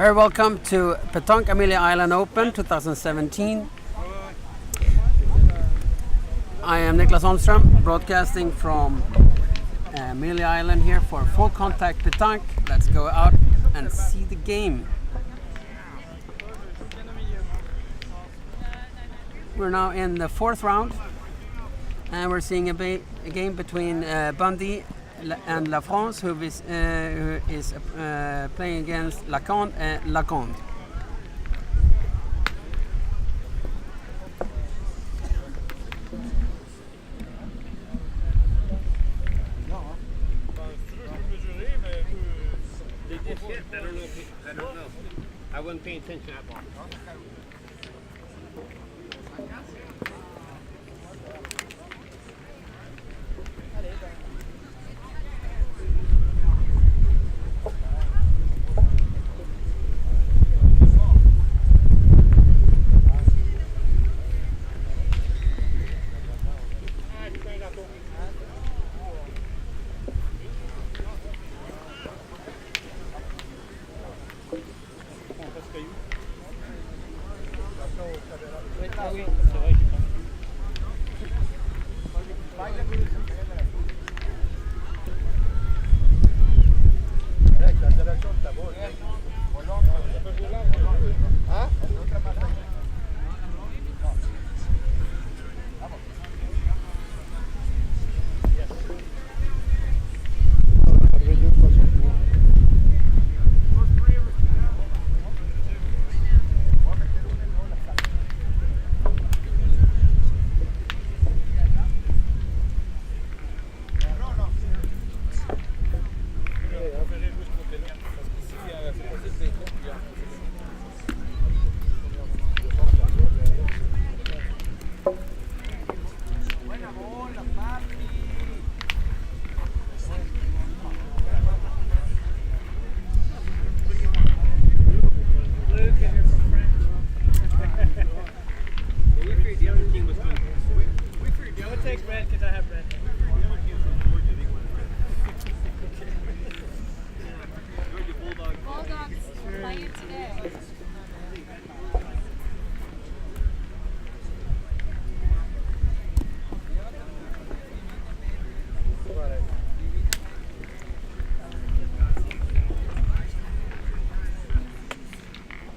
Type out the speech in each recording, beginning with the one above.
Very welcome to Pétanque Amelia Island Open 2017. I am Niklas Holmström, broadcasting from Amelia Island here for full contact pétanque. Let's go out and see the game. We're now in the fourth round, and we're seeing a game between Bendi and Lafrance, who is playing against Lacand Lacand. I don't know. I wasn't paying attention at all.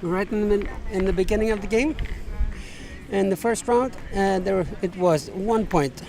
Right in the beginning of the game, in the first round, it was 1 point.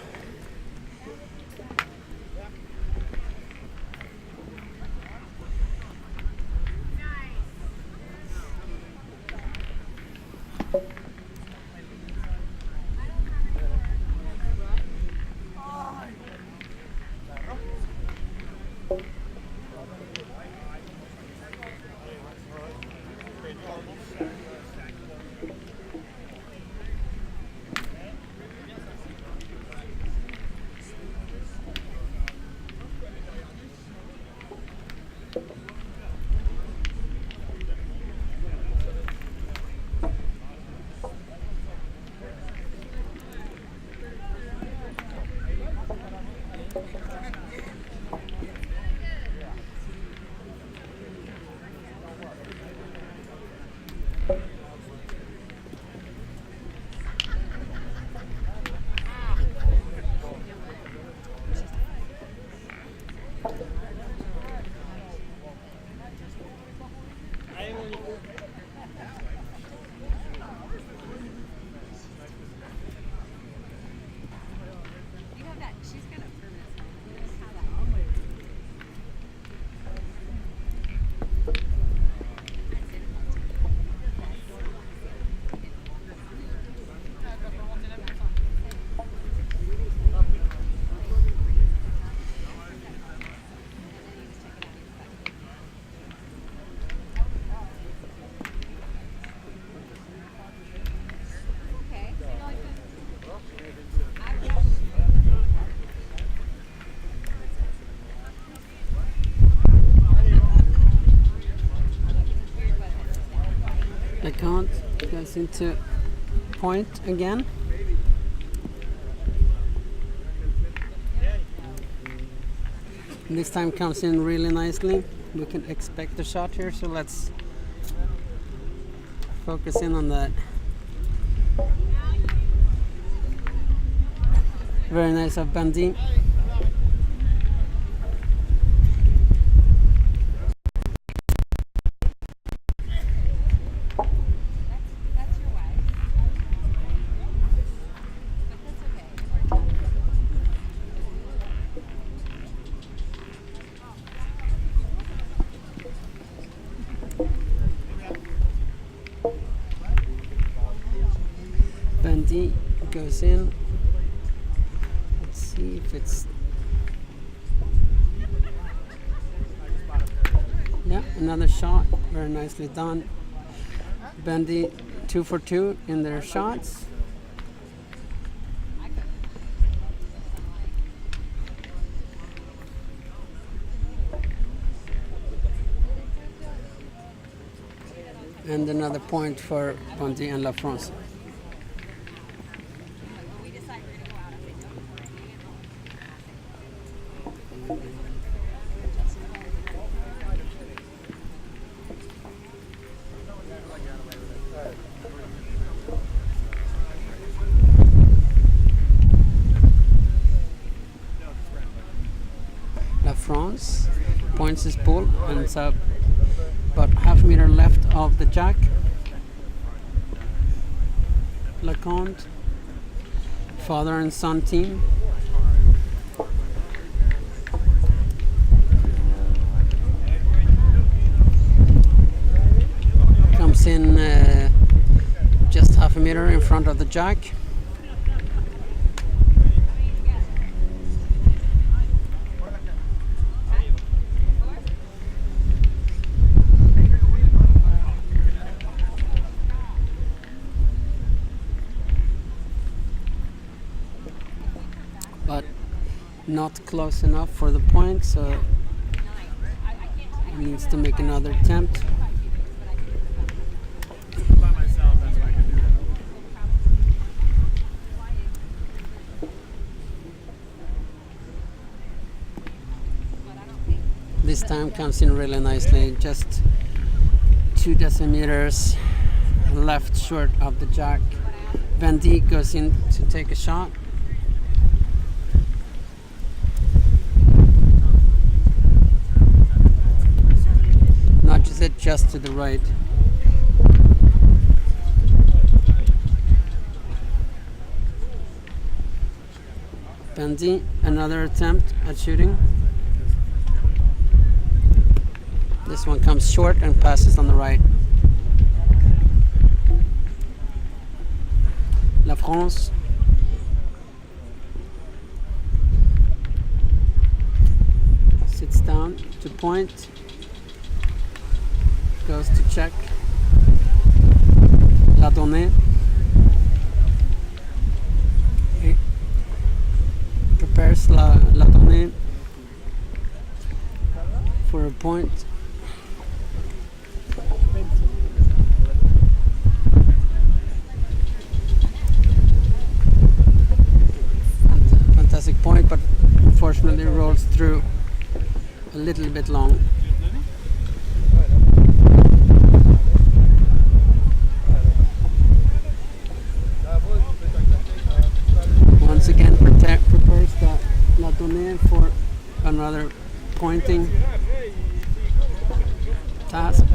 Lacand goes into point again. And this time comes in really nicely. We can expect the shot here, so let's Focus in on that. Very nice of Bendi. Bendi goes in. Let's see if it's. Yeah, another shot. Very nicely done. Bendi 2 for 2 in their shots. And another point for Bendi and Lafrance. Lafrance points his ball and it's up about half a meter left of the jack. Lacand, father and son team. Comes in just half a meter in front of the jack. But not close enough for the point, so he needs to make another attempt. This time comes in really nicely, just 2 decimeters left short of the jack. Bendi goes in to take a shot. Nudges it just to the right. Bendi, another attempt at shooting. This one comes short and passes on the right. Lafrance. Sits down to point. Goes to check. La donnée. Okay. Prepares la donnée for a point. Fantastic point, but unfortunately rolls through a little bit long. Once again prepares the la donnée for another pointing task.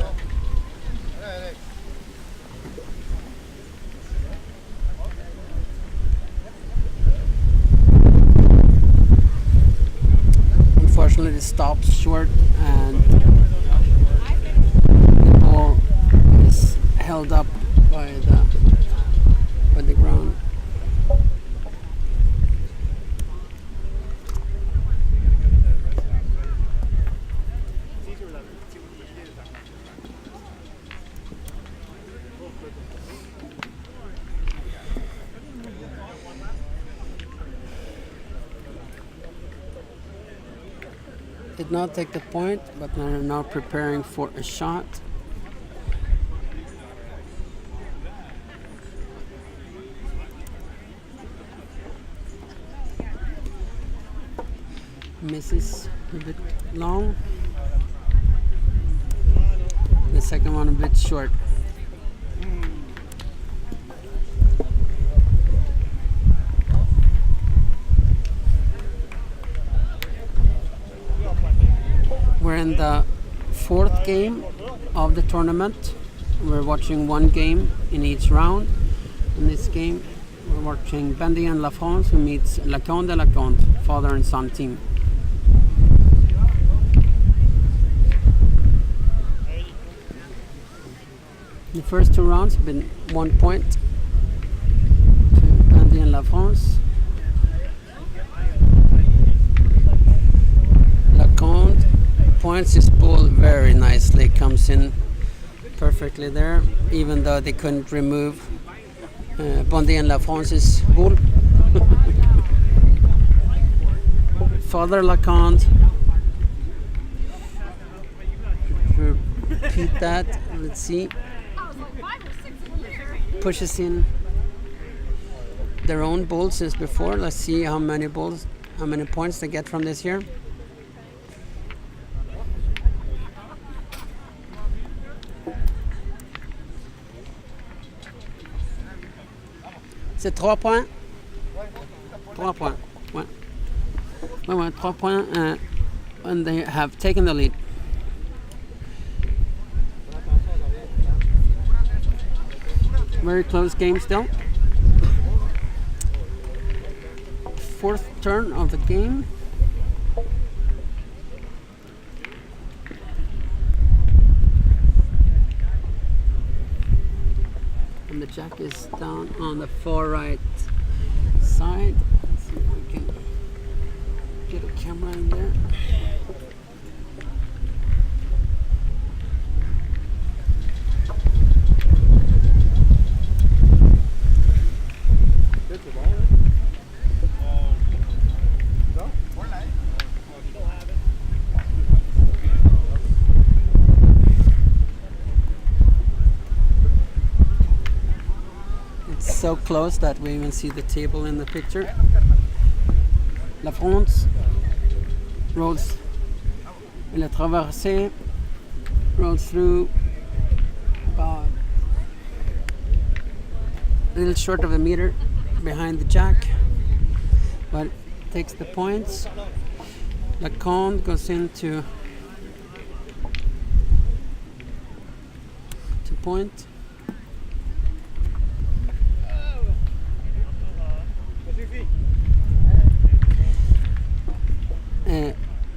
Unfortunately, it stops short and the ball is held up by the ground. Did not take the point, but they're now preparing for a shot. Misses a bit long. The second one a bit short. in the fourth game of the tournament. We're watching one game in each round. In this game, we're watching Bendi Lafrance, who meets Lacand Lacand, father and son team. The first two rounds have been 1 point to Bendi Lafrance. Lacand points his ball very nicely, comes in perfectly there, even though they couldn't remove Bendi Lafrance's ball. Father Lacand, repeat that, let's see, pushes in their own balls as before. Let's see how many points they get from this here. C'est 3 points. 3 points. Ouais. Ouais, 3 points. And they have taken the lead. Very close game still. Fourth turn of the game. And the jack is down on the far right side. Let's see if we can get a camera in there. So close that we even see the table in the picture. Lafrance rolls in la traversée, rolls through about a little short of a meter behind the jack, but takes the points. Lacand goes into point.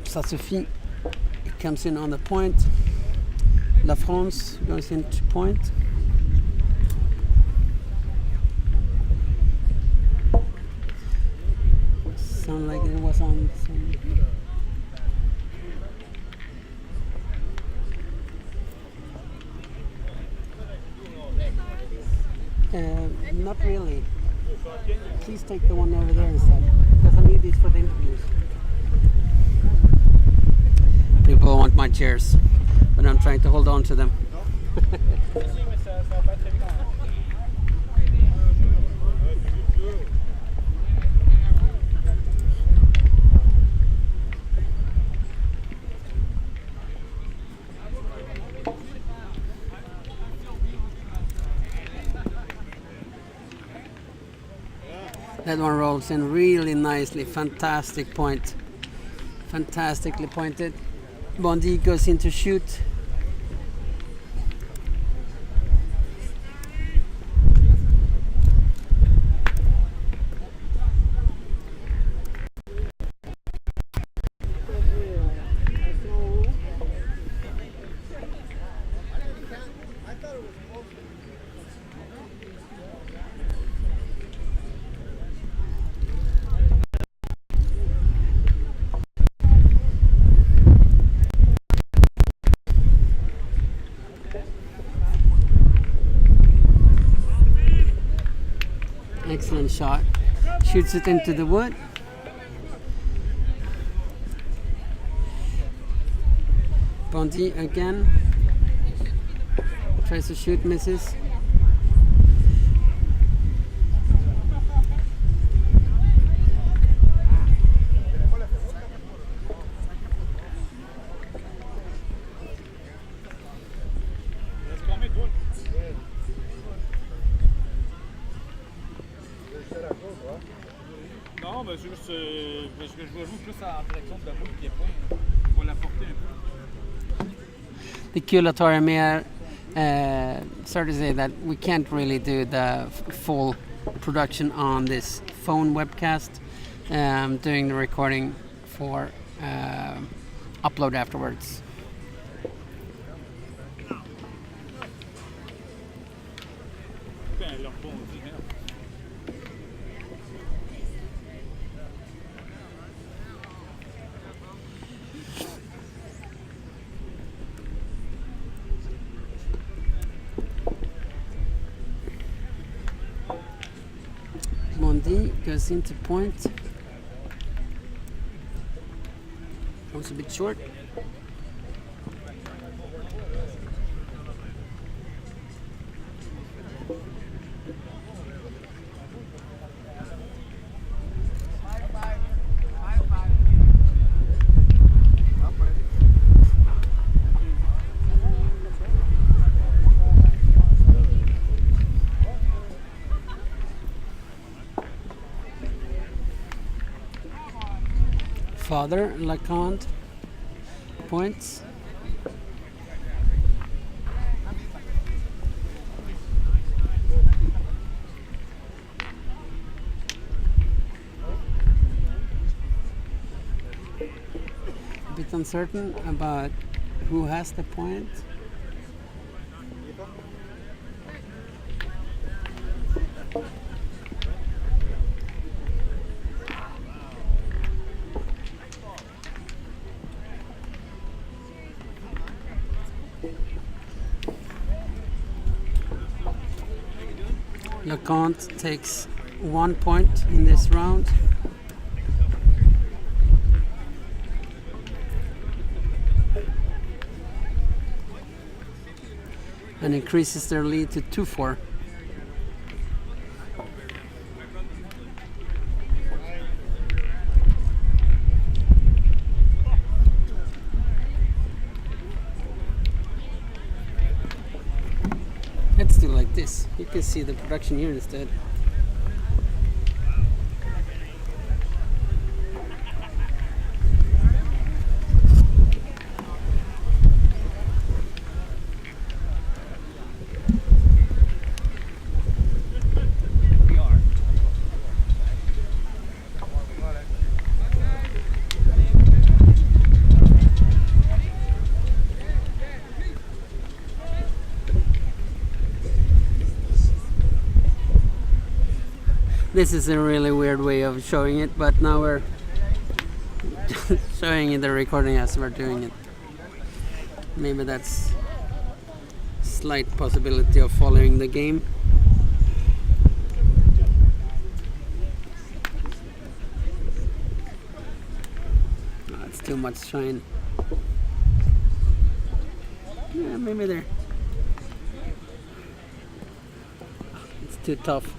Ça suffit. It comes in on the point. Lafrance goes into point. Sound like it was on some. Not really. Please take the one over there instead, because I need these for the interviews. People want my chairs, but I'm trying to hold on to them. That one rolls in really nicely. Fantastic point. Fantastically pointed. Bendi goes in to shoot. Excellent shot. Shoots it into the wood. Bendi again. Tries to shoot, misses. Non, mais juste parce que je vois plus en direction de la boule qui est point. Pour la porter un peu. the curator Mer started to say that we can't really do the full production on this phone webcast, doing the recording for upload afterwards. Bendi goes into point. Was a bit short. Father Lacand points. A bit uncertain about who has the point. Lacand takes 1 point in this round. And increases their lead to 2-4. Let's do like this. You can see the production here instead. This is a really weird way of showing it, but now we're showing in the recording as we're doing it. Maybe that's slight possibility of following the game. Oh, it's too much shine. Yeah, maybe there. It's too tough.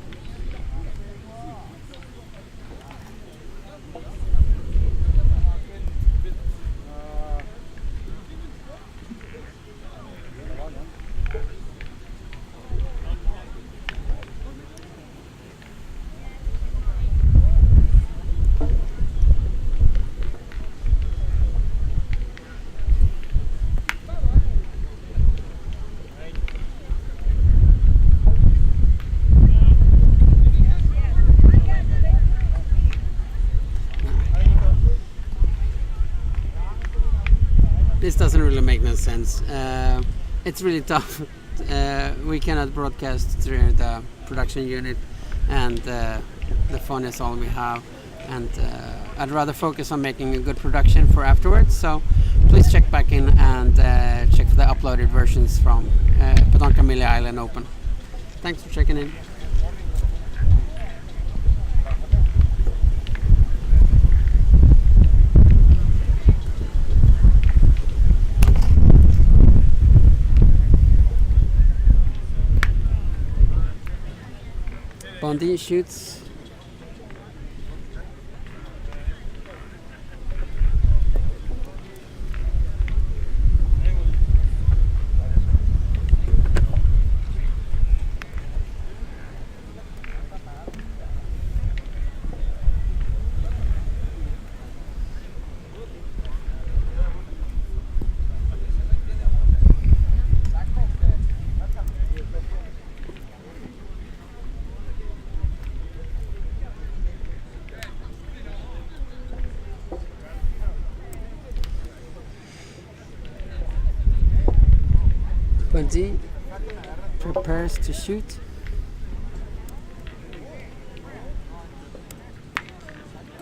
This doesn't really make no sense. It's really tough. We cannot broadcast through the production unit, and the phone is all we have. And I'd rather focus on making a good production for afterwards. So please check back in and check for the uploaded versions from Pétanque Amelia Island Open. Thanks for checking in. Bendi shoots. Bendi prepares to shoot.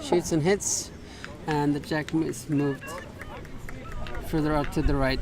Shoots and hits, and the jack is moved further out to the right.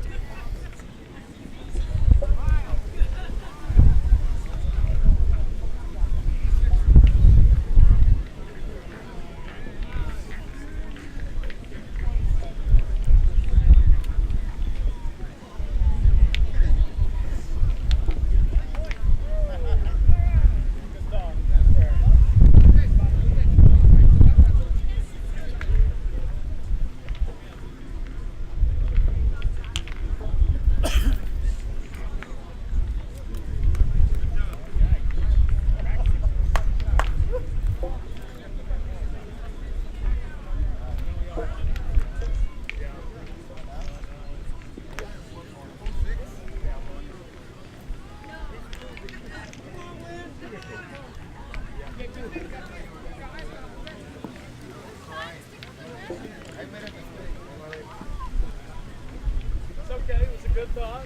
It's okay, it was a good thought.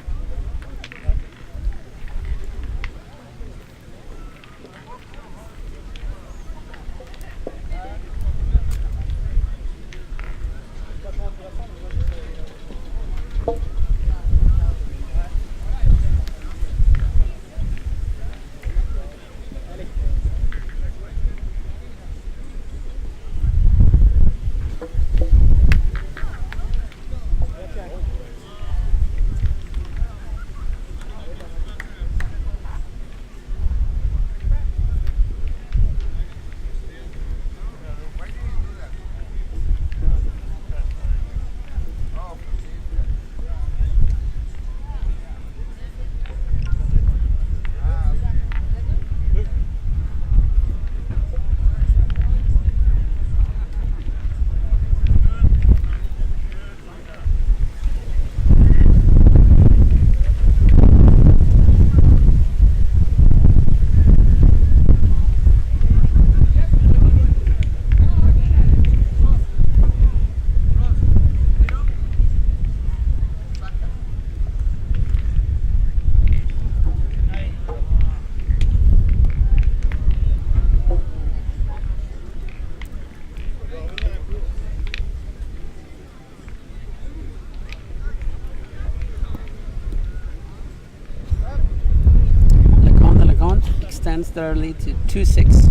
Lacand extends their lead to 2-6.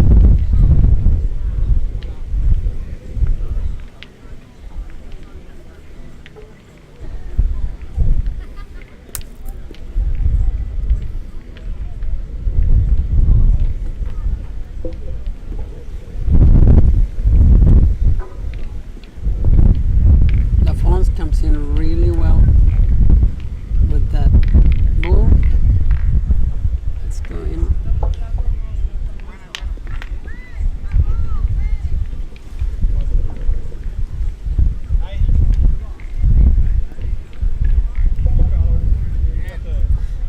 Lafrance comes in really well with that bull. Let's go in.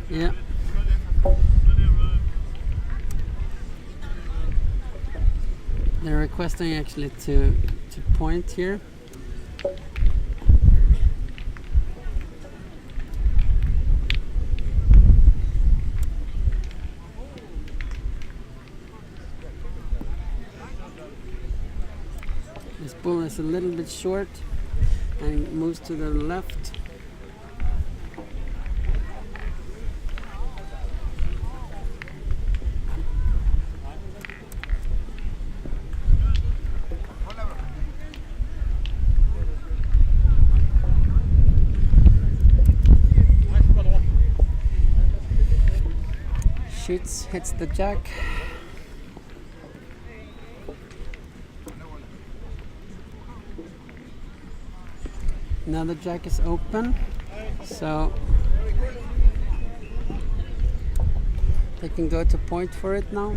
Yeah. They're requesting actually to point here. This bull is a little bit short and moves to the left. Shoots, hits the jack. Now the jack is open, so they can go to point for it now.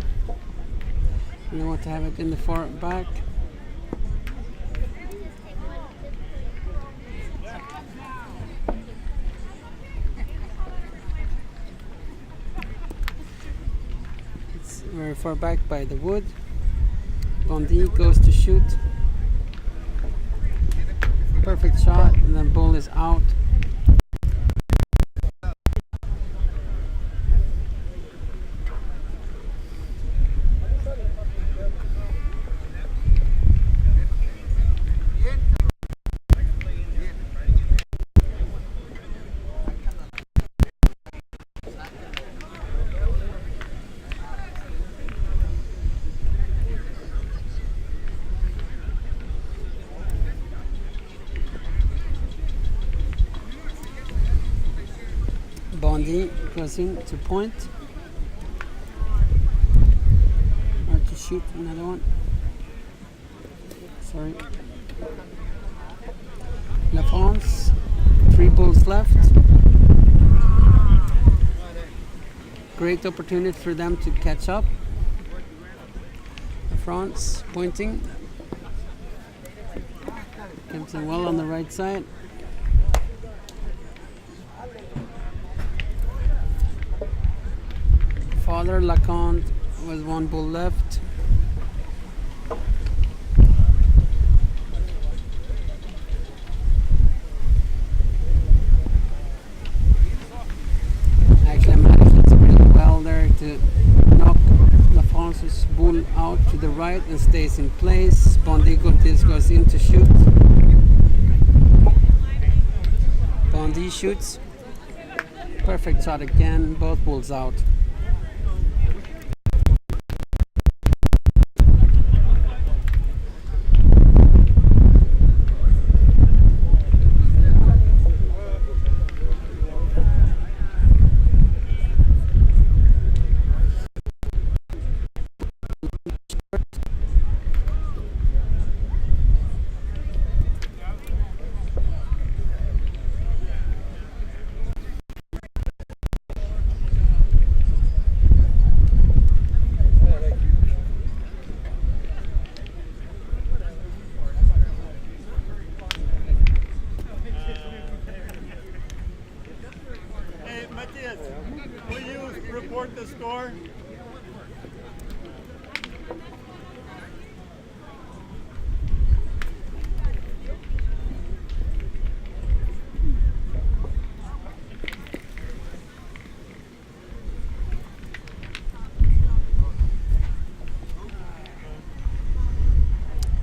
And they want to have it in the far back. It's very far back by the wood. Bendi goes to shoot. Perfect shot, and then bull is out. Bendi goes in to point. Or to shoot another one. Sorry. Lafrance, 3 balls left. Great opportunity for them to catch up. Lafrance pointing. Comes in well on the right side. Father Lacand with 1 ball left. Actually, Amelia hits really well there to knock Lafrance's ball out to the right and stays in place. Bendi goes in to shoot. Bendi shoots. Perfect shot again, both balls out. Will you report the score?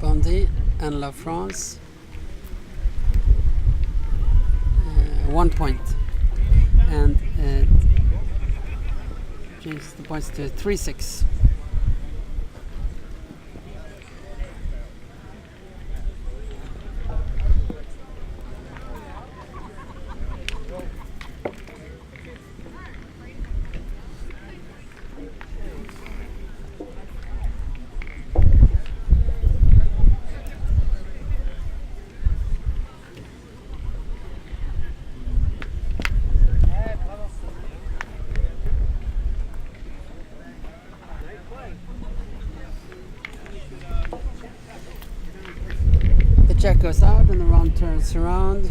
Bendi and Lafrance, 1 point, and changes the points to 3-6. The jack goes out and the round turns around.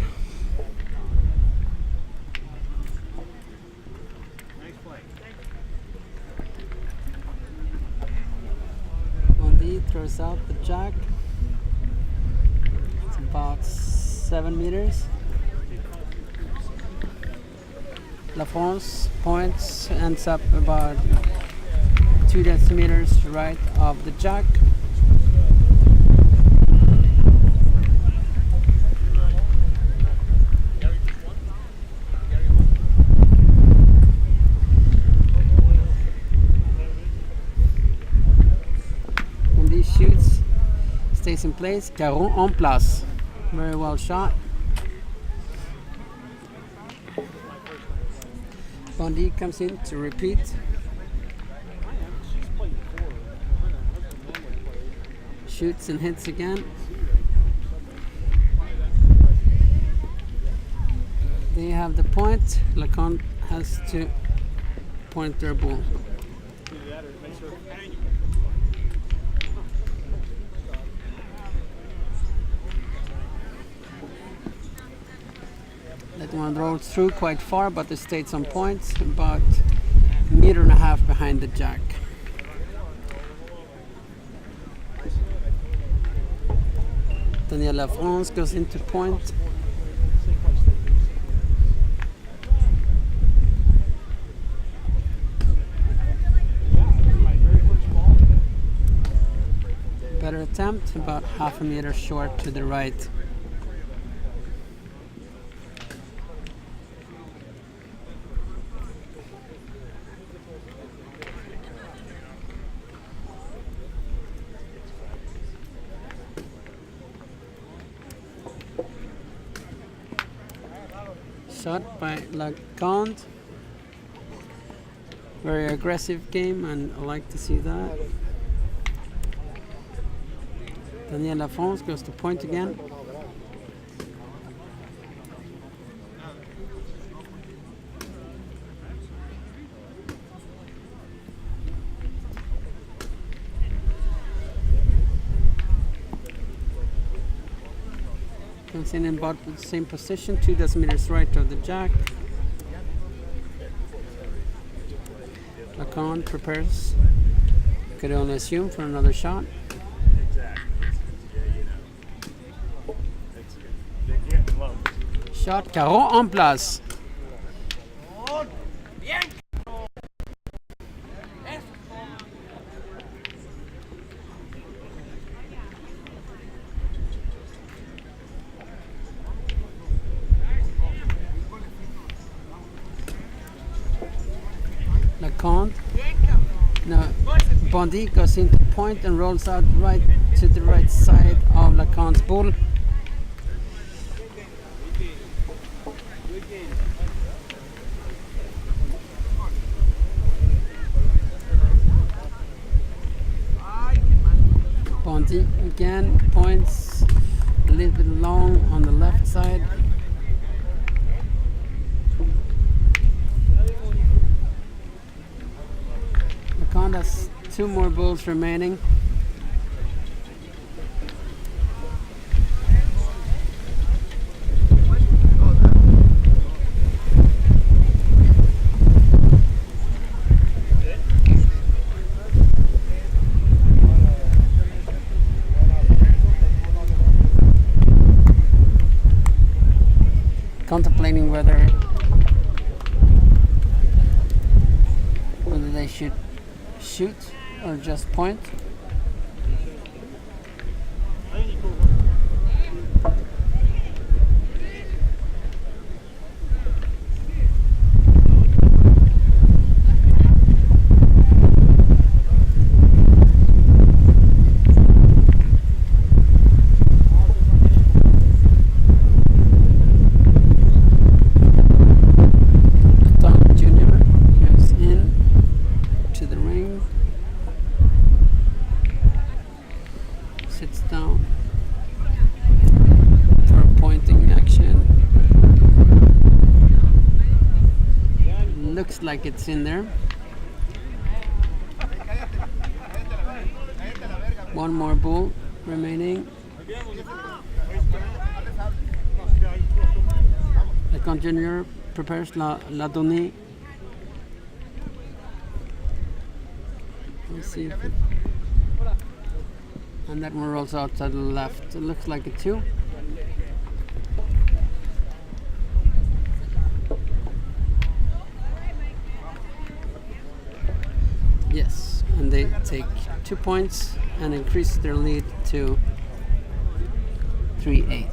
Nice play. Bendi throws out the jack. It's about 7 meters. Lafrance points, ends up about 2 decimeters right of the jack. Shoots, stays in place, carreau en place. Very well shot. Bendi comes in to repeat. Shoots and hits again. They have the point. Lacand has to point their ball. That one rolled through quite far, but it stayed on points, about 1.5 meters behind the jack. Bendi Lafrance goes into point. Better attempt, about 0.5 meter short to the right. Shot by Lacand. Very aggressive game, and I like to see that. Bendi Lafrance goes to point again. Comes in about the same position, 2 decimeters right of the jack. Lacand prepares, could only assume, for another shot. Shot, carreau en place. Lacand. No, Bendi goes into point and rolls out right to the right side of Lacand's ball. Bendi again points a little bit long on the left side. Lacand has 2 more balls remaining. Contemplating whether they should shoot or just point. Sits down for a pointing action. Looks like it's in there. One more ball remaining. Lacand Junior prepares la donnée. Let's see if it, and that one rolls out to the left. It looks like a 2. Yes, and they take 2 points and increase their lead to 3-8.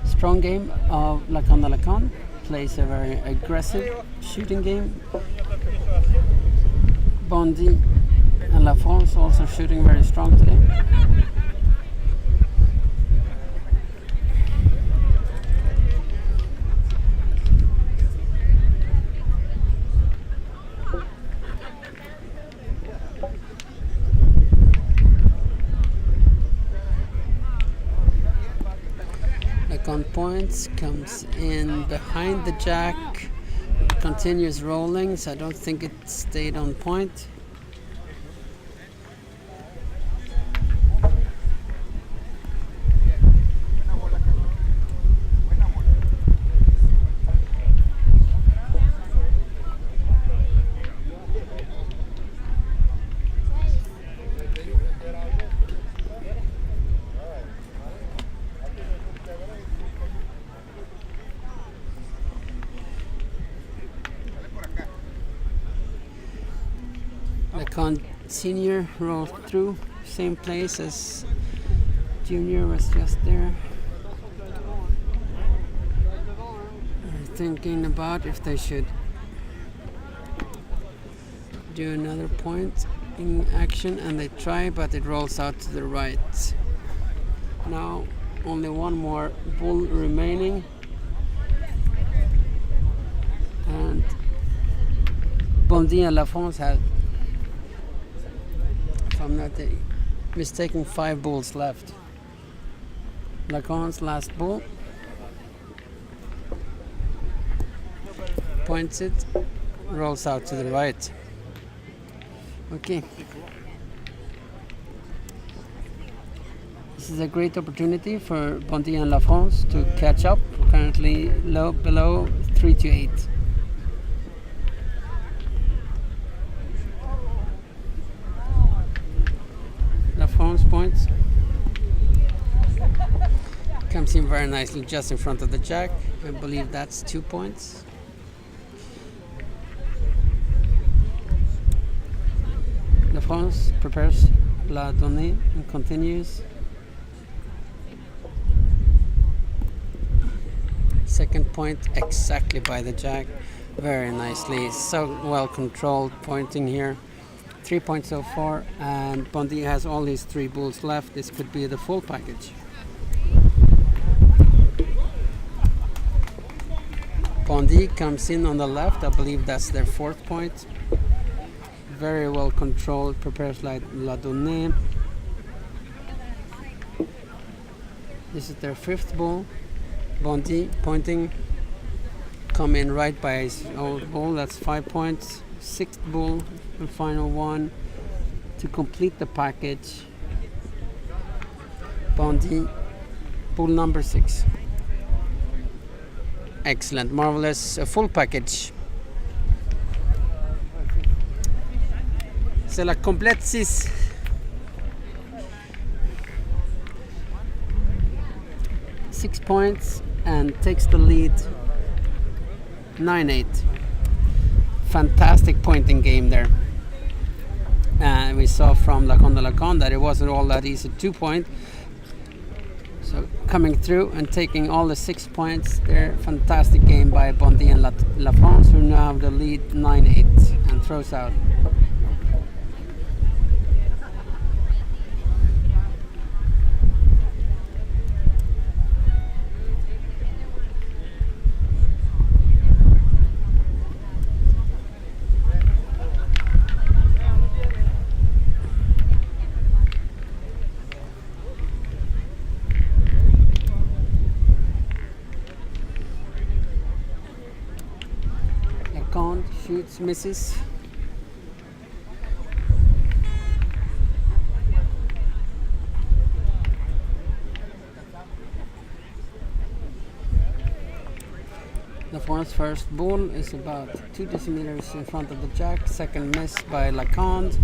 Strong game of Lacand Lacand. Plays a very aggressive shooting game. Bendi and Lafrance also shooting very strong today. points, comes in behind the jack, continues rolling, so I don't think it stayed on point. Lacand Senior rolled through, same place as Junior was just there. They're thinking about if they should do another point in action, and they try, but it rolls out to the right. Now only one more bull remaining, and Bendi Lafrance had, if I'm not mistaken, 5 bulls left. Lacand's last bull points it, rolls out to the right. Okay. This is a great opportunity for Bendi and Lafrance to catch up. Currently below 3-8. Lafrance points. Comes in very nicely just in front of the jack. I believe that's 2 points. Lafrance prepares la donnée and continues. Second point exactly by the jack. Very nicely. So well controlled pointing here. 3 points so far, and Bendi has all his 3 bulls left. This could be the full package. Bendi comes in on the left. I believe that's their 4th point. Very well controlled, prepares la donnée. This is their 5th bull. Bendi pointing, come in right by his old bull. That's 5 points. 6th bull, the final one to complete the package. Bendi, bull number 6. Excellent, marvelous, a full package. C'est la complète 6. Six points and takes the lead 9-8. Fantastic pointing game there. And we saw from Lacand Lacand that it wasn't all that easy 2 point. So coming through and taking all the 6 points there. Fantastic game by Bendi and Lafrance, who now have the lead 9-8 and throws out. Shoots, misses. Lafrance's first bull is about 2 decimeters in front of the jack. Second miss by Lacand.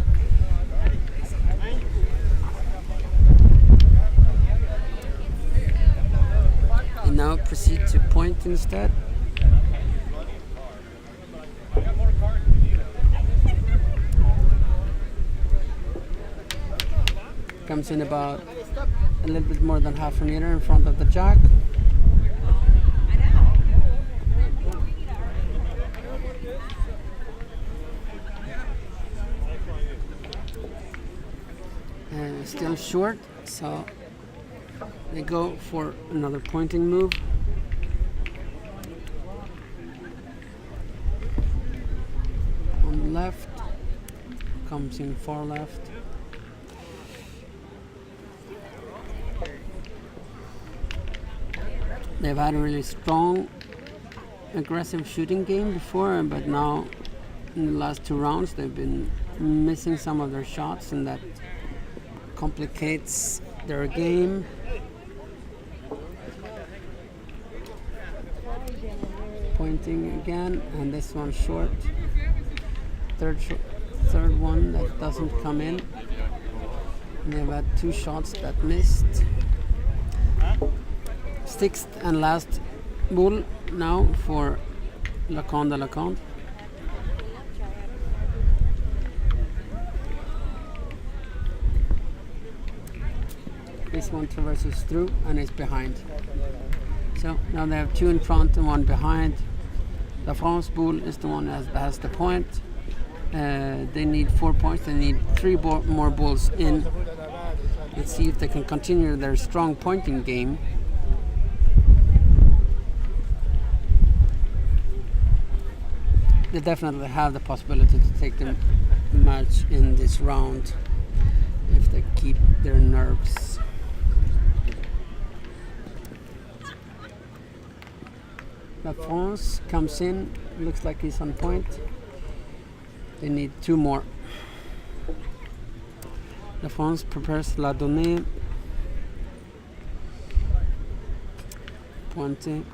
And now proceed to point instead. Comes in about a little bit more than half a meter in front of the jack. Still short, so they go for another pointing move. On the left, comes in far left. They've had a really strong, aggressive shooting game before, but now in the last 2 rounds they've been missing some of their shots, and that complicates their game. Pointing again, and this one short. Third one that doesn't come in. And they've had 2 shots that missed. 6th and last ball now for Lacand Lacand. This one traverses through and is behind. So now they have 2 in front and 1 behind. Lafrance ball is the one that has the point. They need 4 points. They need 3 more balls in. Let's see if they can continue their strong pointing game. They definitely have the possibility to take the match in this round if they keep their nerves. Lafrance comes in, looks like he's on point. They need 2 more. Lafrance prepares la donnée. Pointing.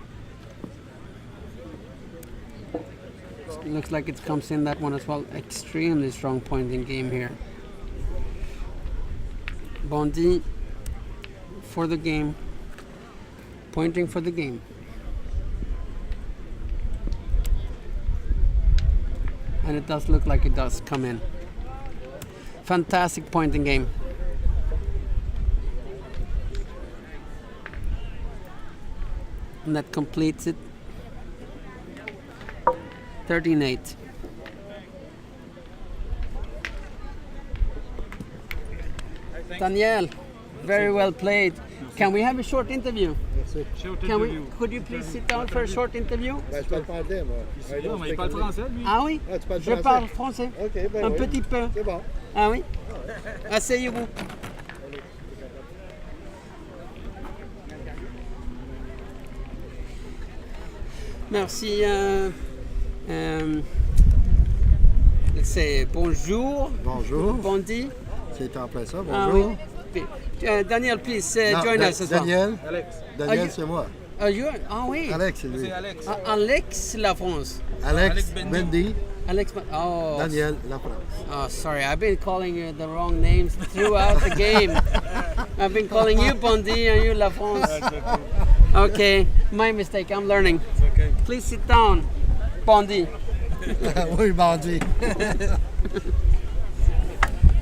Looks like it comes in, that one as well. Extremely strong pointing game here. Bendi for the game. Pointing for the game. And it does look like it does come in. Fantastic pointing game. And that completes it. 13-8. Daniel, very well played. Can we have a short interview? Could you please sit down for a short interview? Ben, je parle pas anglais, moi. Non, mais il parle français, lui. Ah oui? Ah, tu parles Je français? parle français. OK, ben Un oui. petit peu. C'est bon. Ah oui? Asseyez-vous. Merci. C'est bonjour. Bonjour. Bendi. C'est en plein ça. Ah Bonjour. oui. Daniel, please Non, join us as well. Daniel. Alex. Daniel, you- c'est moi. Ah oui. Alex, c'est lui. C'est Alex. Alex Lafrance. Alex Alex Bendi. Bendi. Alex. Oh. Daniel Lafrance. Oh, sorry. I've been calling you the wrong names throughout the game. I've been calling you Bendi and you Lafrance. Okay, my mistake. I'm learning. It's okay. Please sit down, Bendi. Oui, Bendi.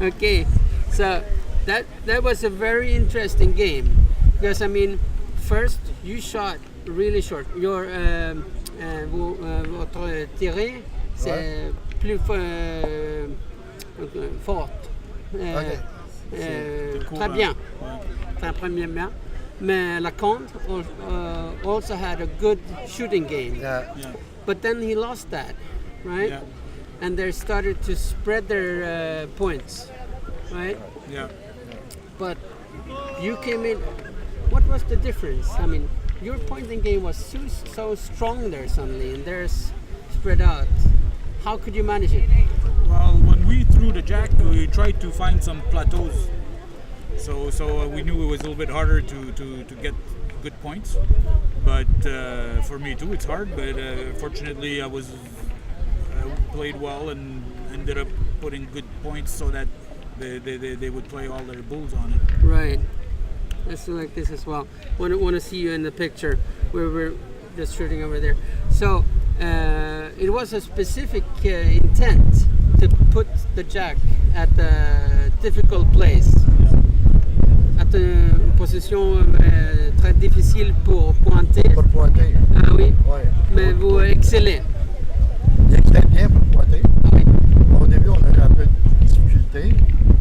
Okay, so that was a very interesting game because I mean, first you shot really short. Your votre tiré c'est plus fort. Très bien. Très premièrement. Mais Lacand also had a good shooting game, Yeah. Yeah. but then he lost that, right? Yeah. And they started to spread their points, right? Yeah. But you came in. What was the difference? I mean, your pointing game was so strong there suddenly, and theirs spread out. How could you manage it? Well, when we threw the jack, we tried to find some plateaus. So we knew it was a little bit harder to get good points. But for me too, it's hard. But fortunately, I played well and ended up putting good points so that they would play all their bulls on it. Right. Let's do like this as well. Want to see you in the picture where we're just shooting over there. So it was a specific intent to put the jack at a difficult place, at une position très difficile pour pointer. Pour pointer. Ah oui. Ouais. Mais vous excellez. Il excelle bien pour pointer. Oui. Au début, on a eu un peu de difficulté.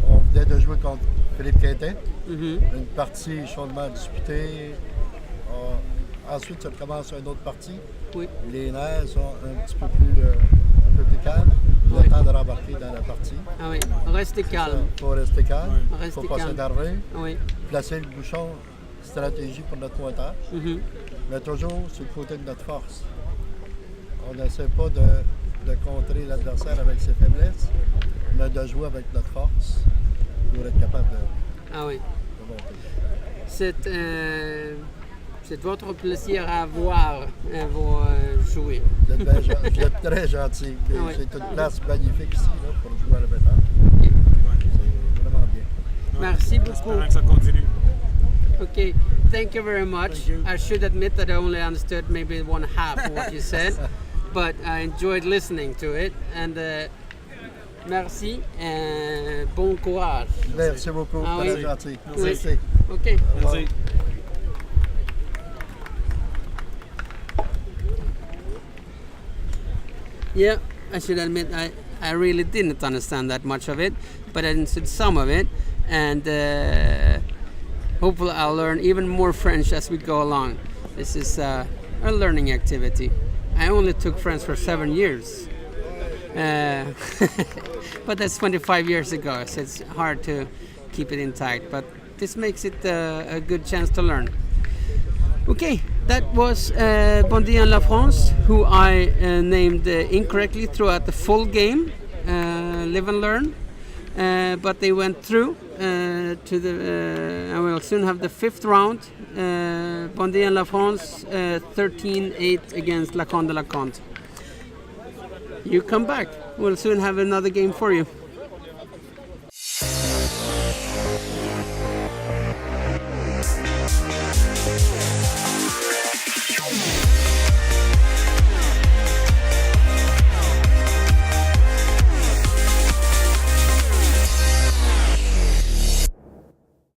On venait de jouer contre Philippe Quintet. Mhm. Une partie chaudement disputée. Ensuite, ça commence une autre partie. Oui. Les nerfs sont un petit peu plus calmes. Oui. Le temps de rembarquer dans la partie. Ah oui. Restez calme. Il faut rester calme. Il ne Restez faut pas calme. s'énerver. Oui. Placer le bouchon, stratégie pour notre pointage. Mhm. mais toujours sur le côté de notre force. On n'essaie pas de contrer l'adversaire avec ses faiblesses, mais de jouer avec notre force pour être capable Ah oui. de monter. C'est votre plaisir à voir vous jouer. Vous êtes très gentil. Ah oui. C'est une place magnifique ici là, pour jouer à la pétanque. C'est vraiment bien. Merci beaucoup. Espérons que ça continue. Okay, thank you very much. I should admit that I only understood maybe one half of what you said, but I enjoyed listening to it. And merci et bon courage. Merci beaucoup. Ah Très oui. gentil. Oui. Merci. Okay. Merci. Yeah, I should admit I really didn't understand that much of it, but I understood some of it, and hopefully I'll learn even more French as we go along. This is a learning activity. I only took French for 7 years, but that's 25 years ago, so it's hard to keep it intact, but this makes it a good chance to learn. Okay, that was Bendi Lafrance, who I named incorrectly throughout the full game, Live and Learn, but they went through to the, and we'll soon have the 5th round, Bendi Lafrance 13-8 against Lacand Lacand. You come back, we'll soon have another game for you.